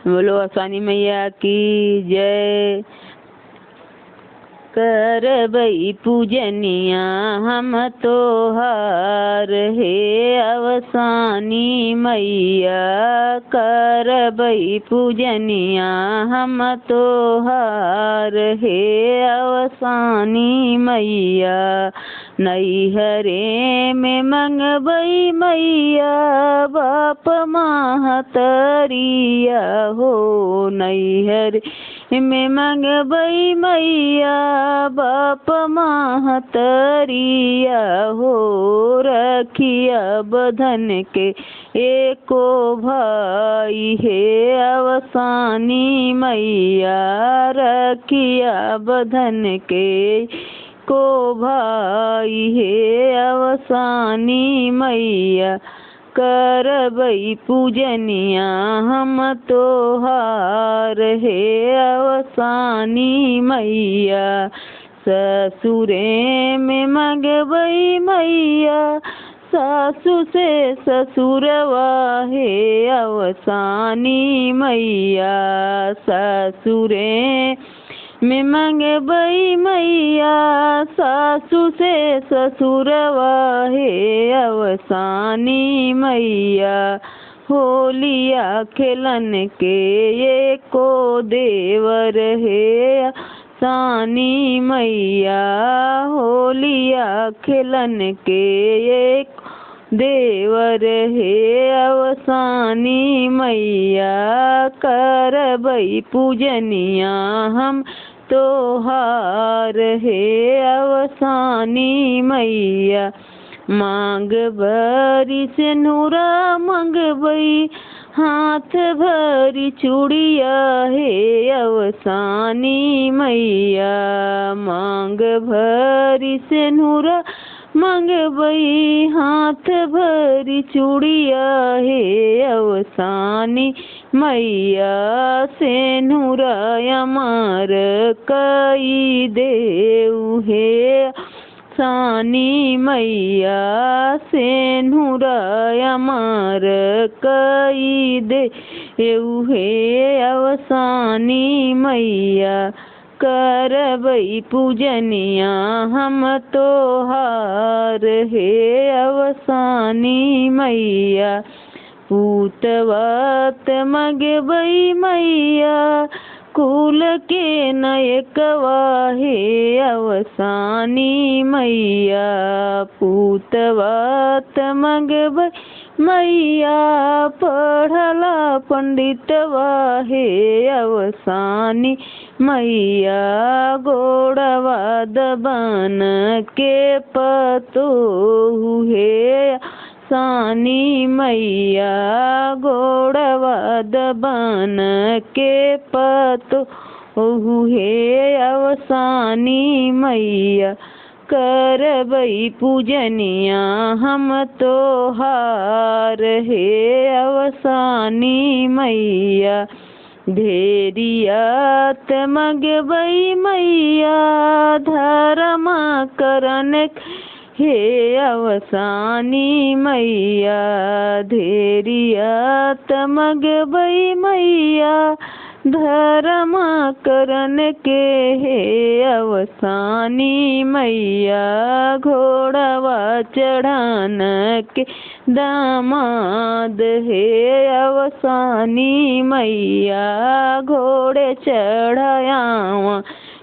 बोलो असानी मैया की जय। करबई पूजनिया हम तोहार हे अवसानी मैया, करबई पूजनिया हम तोहार हे अवसानी मैया। नैहरे में मंगबई मैया बाप महतरिया हो, नैहरे में मंगबई मैया बाप महतरिया हो। रखिया बधन के एको भाई हे अवसानी मैया, रखिया बधन के को भाई हे अवसानी मैया। करबई पूजनिया हम तोहार हे अवसानी मैया। ससुरे में मंगबई मैया सासु से ससुरवा हे अवसानी मैया। ससुरे में मंगबई मैया सासु से ससुरवा हे अवसानी मैया। होलिया खेलन के एको देवर हे अवसानी मैया, होलिया खेलन के एक देवर हे अवसानी मैया। करबई पूजनिया हम तोहार हे अवसानी मैया। मांग भरी सिंदूरा मंगबई हाथ भरी चूड़िया हे अवसानी मैया। मांग भरी सिंदूरा मंगबई हाथ भरी चूड़िया हे अवसानी मैया। सेनुरा अमर कई देऊ हे अवसानी मैया, सेनुरा अमर कई देऊ हे अवसानी मैया। करबई पूजनिया हम तोहार हे अवसानी मैया। पूतवत मंगबई मैया कुल के नयकवा हे अवसानी मैया। पूतवत मंगबई मैया पढ़ला पंडितवा हे अवसानी मैया। गोड़वा दबन के पतोहू हे अवसानी मैया। गोड़वा दबन के पतोहू हे अवसानी मैया। करबई पूजनिया हम तोहार हे अवसानी मैया। ढेरियात मंगबई मैया धर्मा करन हे अवसानी मैया। ढेरियात मंगबई मैया धर्मा करन के हे अवसानी मैया। घोड़वा चढ़ान के दामाद हे अवसानी मैया। घोड़े चढ़ायावा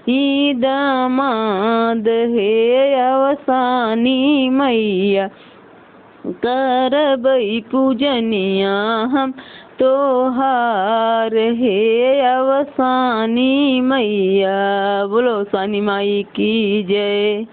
ई दामाद हे अवसानी मैया। करबई पूजनिया हम तोहार हे अवसानी मैया। बोलो अवसानी माई की जय।